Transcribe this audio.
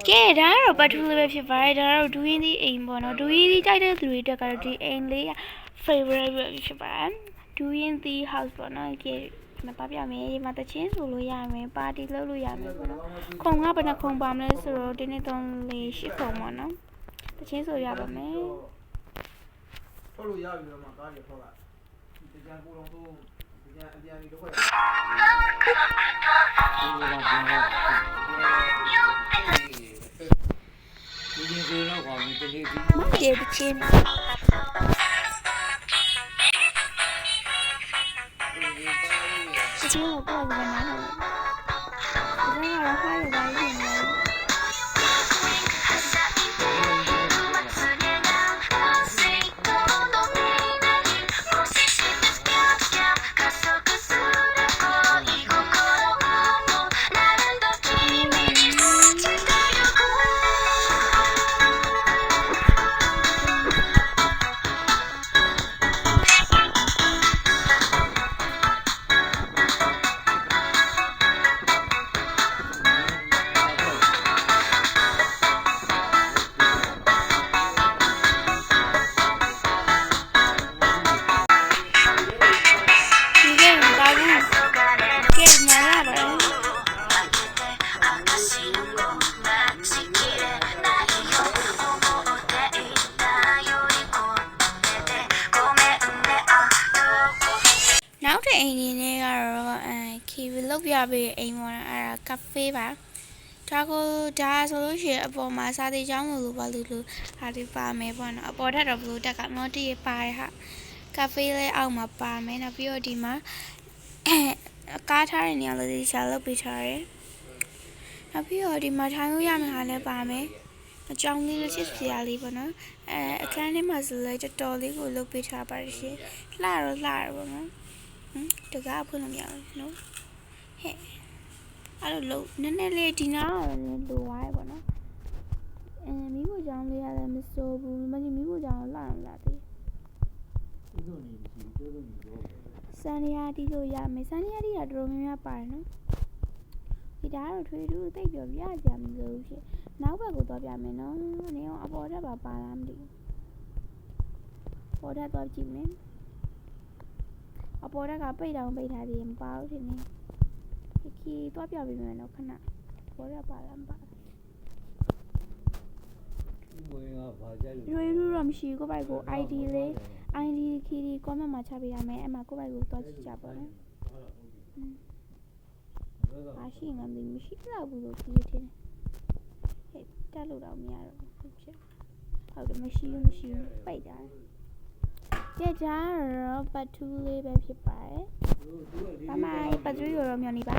ကဲဒါတော့ပတ်ထူးလေးပဲဖြစ်ပါတယ်ဒါတော့ဒူးရင်းဒီအိမ်ပေါ့နော်ဒူးရင်းဒီကြိုက်တဲ့သူတွေတက်ကတော့ဒီအိမ်လေး favorite ပဲဖြစ်ပါတယ်ဒူးရင်းဒီ house ပေါ့နော်ကဲမပါပြမယ်ဒီမှာတချင်းဆိုလို့ရမယ်ပါတီလုပ်လို့ရမယ်ပေါ့နော်ခုံကဘယ်နှခုံပါမလဲဆိုတော့ဒီနေ့3 4 8ခုံပေါ့နော်တချင်းဆိုရပါမယ်ထုတ်လို့ရပြီတော့မှကားရထုတ်လိုက်ဒီကြံကိုလုံးတော့ဒီကြံအပြန်ကြီးတော့ခွဲဒီဆိုတော့ကောင်းပြီတလေးပြီးမကျေတချင်းတချင်းကိုပြောရမှာနော်ဒီကတော့ဟာရပါလိမ့်မယ်နောက်တဲ့အိမ်လေးနဲ့ကတော့ခီဗီလောက်ပြပေးအိမ်ပေါ်အဲ့ဒါကာဖေးပါဒါဆိုလို့ရှိရင်အပေါ်မှာစာသေးချောင်းလို့ပါလို့ဟာဒီပါမယ်ပေါ့နော်အပေါ်ထက်တော့ဘလို့တက်ကမော်တီးပါတယ်ဟာကာဖေးလေးအောက်မှာပါမယ်နောက်ပြီးတော့ဒီမှာကားထားတဲ့နေရာလေးရှာလုပ်ပေးထားတယ်နောက်ပြီးတော့ဒီမှာထိုင်လို့ရမယ့်ဟာလည်းပါမယ်အကြောင်းလေးချစ်စရာလေးပေါ့နော်အခန်းထဲမှာဆိုလည်းတော်လေးကိုလုပ်ပေးထားပါတယ်ရှင်လှတော့ပေါ့နော်တကားဖွင့်လို့မရဘူးနော်ဟဲ့အဲ့လိုလုံးနည်းနည်းလေးဒီနားလိုသွားရပေါ့နော်မီးဖို့ကြောင်လေးရတယ်မစိုးဘူးမကြီးမီးဖို့ကြောင်လာသေးစန်ရီယာတီလို့ရမယ်စန်ရီယာတီကတော်တော်များများပါတယ်နော်ဒီဒါကတော့ထွေထူးသိပ်ပြောပြကြမလို့ရှင်နောက်ဘက်ကိုသွားပြမယ်နော်နေအောင်အပေါ်ထပ်ပါလားမသိဘူးပေါ်ထပ်သွားကြည့်မယ်အပေါ်ကပိတ်ထားသေးတယ်မပါဘူးထင်တယ်ခီသွားပြပေးမယ်နော်ခဏပေါ်ရပါလားမပါဝင်ကဘာကြိုက်လို့ရွေးတော့မရှိကိုပိုက်ကို ID လေး ID ခီ comment မှာချပေးရမယ်အဲ့မှာကိုပိုက်ကိုသွားကြည့်ကြပါနော်မရှိငါမရှိတော့ဘူးလို့ခီထင်ဟဲ့တက်လို့တော့မရတော့ဘူးဟုတ်တယ်မရှိပိတ်တာကြကြတော့ပတ်ထူးလေးပဲဖြစ်ပါတယ်။ဘာမှပတ်ထူးရောမျောနေပါ